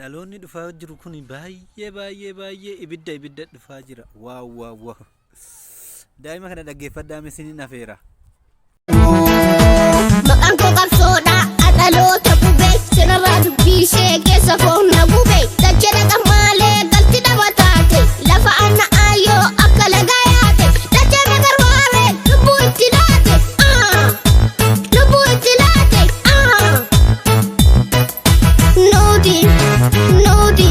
dhaloonni dhufaa jiru kun baay'ee ibidda dhufaa jira. Waaw. Daa'ima kana dhaggeeffadhaa mesiniin afeera. Maqaan koo qabsoodha dhaloota gubee sinarraa dubbii ishee keessa foonna gubee dachee dhaqa maalee galti dhaba taate lafa anna ayyoo akka laga yaate dachee nagarwaare lubbuu itti laate Nudi